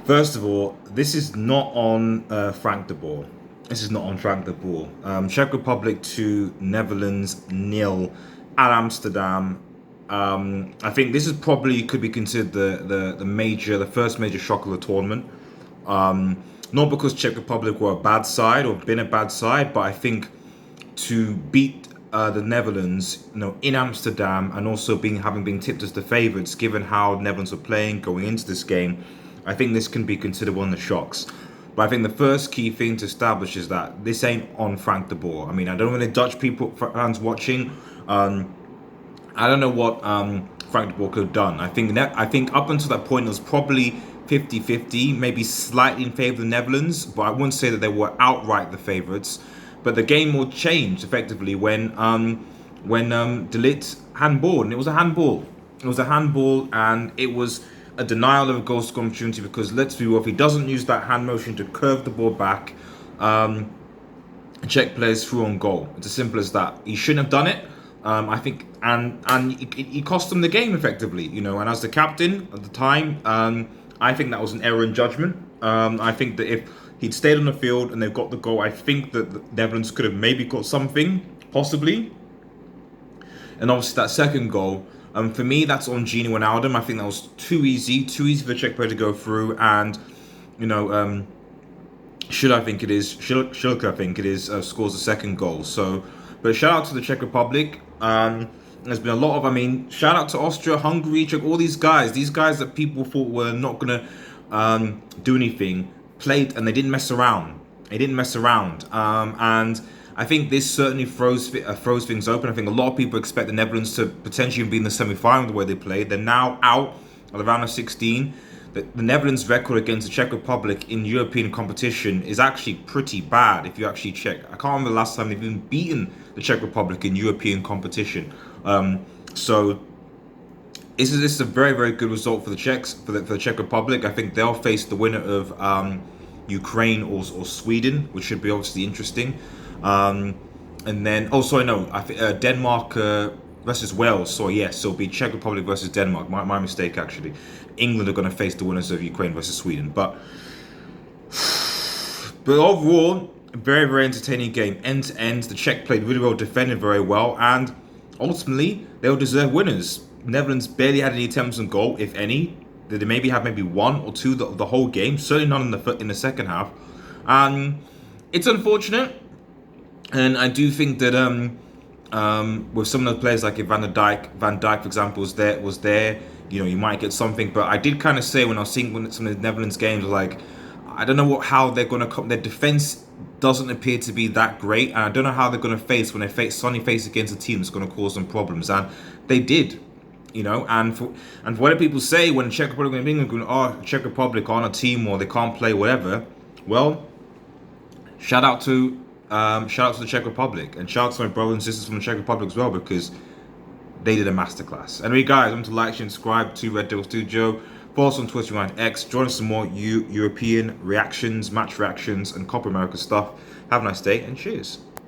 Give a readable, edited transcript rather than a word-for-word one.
First of all, this is not on Frank de Boer. This is not on Frank de Boer. Czech Republic 2, Netherlands 0 at Amsterdam. I think this is probably could be considered the first major shock of the tournament. Not because Czech Republic were a bad side or been a bad side, but I think to beat the Netherlands, in Amsterdam, and also having been tipped as the favourites, given how the Netherlands were playing going into this game, I think this can be considered one of the shocks. But I think the first key thing to establish is that this ain't on Frank de Boer. I mean, I don't know any Dutch fans watching. I don't know what Frank de Boer could have done. I think up until that point it was probably 50-50, maybe slightly in favour of the Netherlands, but I wouldn't say that they were outright the favourites. But the game will change effectively when de Ligt handballed, and it was a handball. It was a handball, and it was a denial of a goal scoring opportunity because, let's be real, if he doesn't use that hand motion to curve the ball back, Czech players through on goal. It's as simple as that. He shouldn't have done it. I think, and he cost them the game effectively, And as the captain at the time, I think that was an error in judgment. I think that if he'd stayed on the field and they've got the goal, I think that the Netherlands could have maybe got something, possibly. And obviously that second goal, for me, that's on Gini Wijnaldum. I think that was too easy for the Czech player to go through. And, Schick, I think it is, scores the second goal. So, but shout out to the Czech Republic. There's been a lot of, shout out to Austria, Hungary, Czech, all these guys that people thought were not going to do anything, played, and they didn't mess around. And I think this certainly throws things open. I think a lot of people expect the Netherlands to potentially be in the semi-final the way they played. They're now out of the round of 16. The Netherlands' record against the Czech Republic in European competition is actually pretty bad if you actually check. I can't remember the last time they've even beaten the Czech Republic in European competition. So this is a very, very good result for the Czechs, for the Czech Republic. I think they'll face the winner of Ukraine or Sweden, which should be obviously interesting. And then, Denmark versus Wales. So yes, so it'll be Czech Republic versus Denmark. My mistake, actually. England are going to face the winners of Ukraine versus Sweden. But overall, a very, very entertaining game. End to end, the Czech played really well, defended very well, and ultimately, they'll deserve winners. Netherlands barely had any attempts on goal, if any. They maybe had one or two the whole game. Certainly not in the second half. It's unfortunate. And I do think that with some of the players like Van Dijk, for example, was there, you might get something. But I did kind of say when I was seeing some of the Netherlands games, like, I don't know how they're going to come. Their defense doesn't appear to be that great, and I don't know how they're going to face when they suddenly face against a team that's going to cause them problems, and they did. And for what people say when Czech Republic and England going, Czech Republic aren't a team or they can't play, whatever. Well, shout out to the Czech Republic, and shout out to my brothers and sisters from the Czech Republic as well, because they did a masterclass. Anyway, guys, remember to like, share, and subscribe to Red Devil Studio. Follow us on Twitter and X. Join us for more European reactions, match reactions, and Copa America stuff. Have a nice day, and cheers.